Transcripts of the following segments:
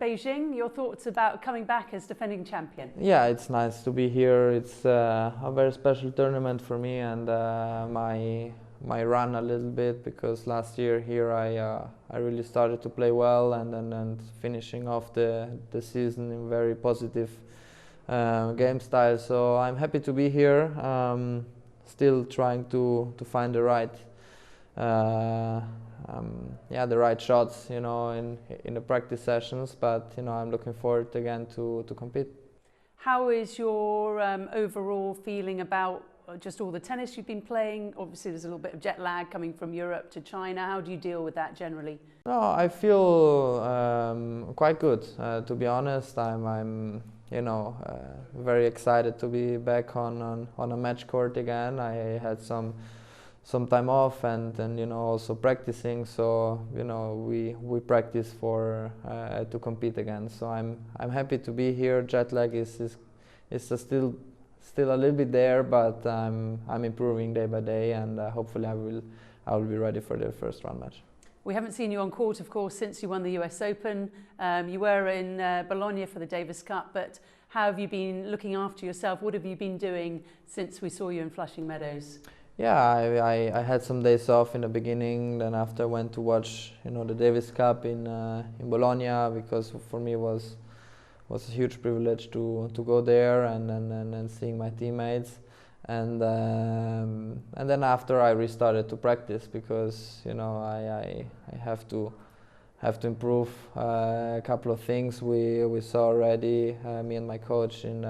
Beijing. Your thoughts about coming back as defending champion? Yeah, it's nice to be here. It's a very special tournament for me, and my run a little bit, because last year here I really started to play well, and finishing off the season in very positive game style. So I'm happy to be here. Still trying to find the right the right shots, in the practice sessions. But I'm looking forward again to compete. How is your overall feeling about just all the tennis you've been playing? Obviously, there's a little bit of jet lag coming from Europe to China. How do you deal with that generally? No, I feel quite good. To be honest, I'm very excited to be back on a match court again. I had some time off, and also practicing. So we practice for to compete again. So I'm happy to be here. Jet lag is still a little bit there, but I'm improving day by day, and hopefully I will be ready for the first round match. We haven't seen you on court, of course, since you won the US Open. You were in Bologna for the Davis Cup, but how have you been looking after yourself? What have you been doing since we saw you in Flushing Meadows? Yeah, I had some days off in the beginning. Then after I went to watch the Davis Cup in Bologna, because for me it was a huge privilege to go there and seeing my teammates. And then after I restarted to practice, because I have to improve a couple of things we saw already, me and my coach in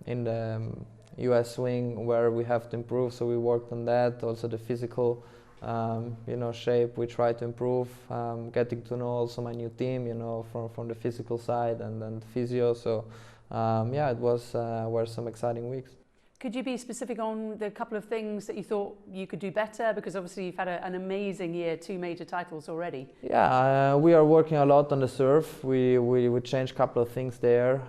the US swing, where we have to improve. So we worked on that. Also the physical shape we try to improve, getting to know also my new team, from the physical side, and then physio. So it were some exciting weeks. Could you be specific on the couple of things that you thought you could do better? Because obviously you've had an amazing year, 2 major titles already. Yeah, we are working a lot on the serve. We changed a couple of things there.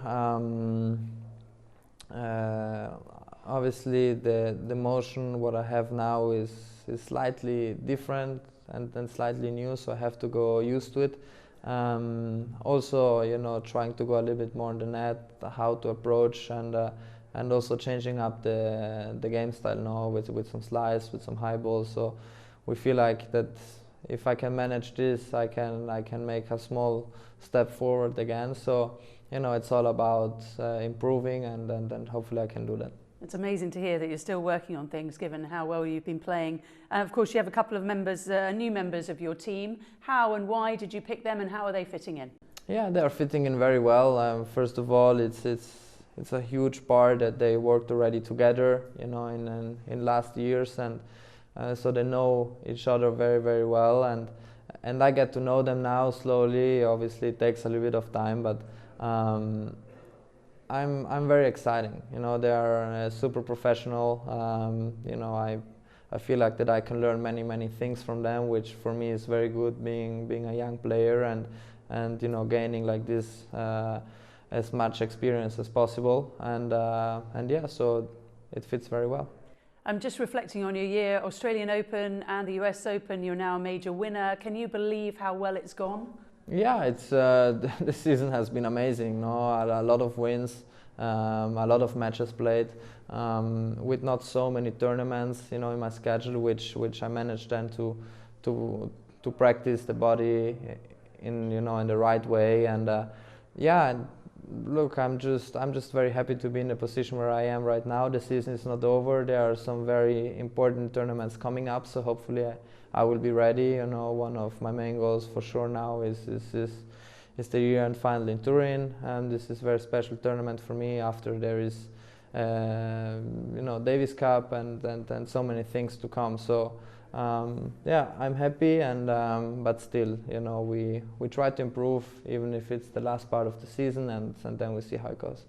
Obviously the motion what I have now is slightly different and then slightly new, so I have to go used to it. Also, trying to go a little bit more on the net, how to approach, and also changing up the game style now with some slice, with some high balls. So we feel like that if I can manage this, I can make a small step forward again. So it's all about improving, and then hopefully I can do that. It's amazing to hear that you're still working on things, given how well you've been playing. Of course, you have a couple of new members of your team. How and why did you pick them, and how are they fitting in? Yeah, they are fitting in very well. First of all, it's a huge part that they worked already together, in last years, and so they know each other very, very well. And I get to know them now slowly. Obviously, it takes a little bit of time, but I'm very exciting. They are super professional. I feel like that I can learn many things from them, which for me is very good, being a young player, and gaining like this as much experience as possible. And yeah, so it fits very well. I'm just reflecting on your year, Australian Open and the US Open. You're now a major winner. Can you believe how well it's gone? Yeah, it's the season has been amazing. A lot of wins, a lot of matches played, with not so many tournaments, in my schedule, which I managed then to practice the body in the right way. And look, I'm just very happy to be in the position where I am right now. The season is not over. There are some very important tournaments coming up, so hopefully I will be ready. One of my main goals for sure now is the year-end final in Turin, and this is a very special tournament for me. After there is Davis Cup and so many things to come. So I'm happy, and but still, we try to improve, even if it's the last part of the season, and then we see how it goes.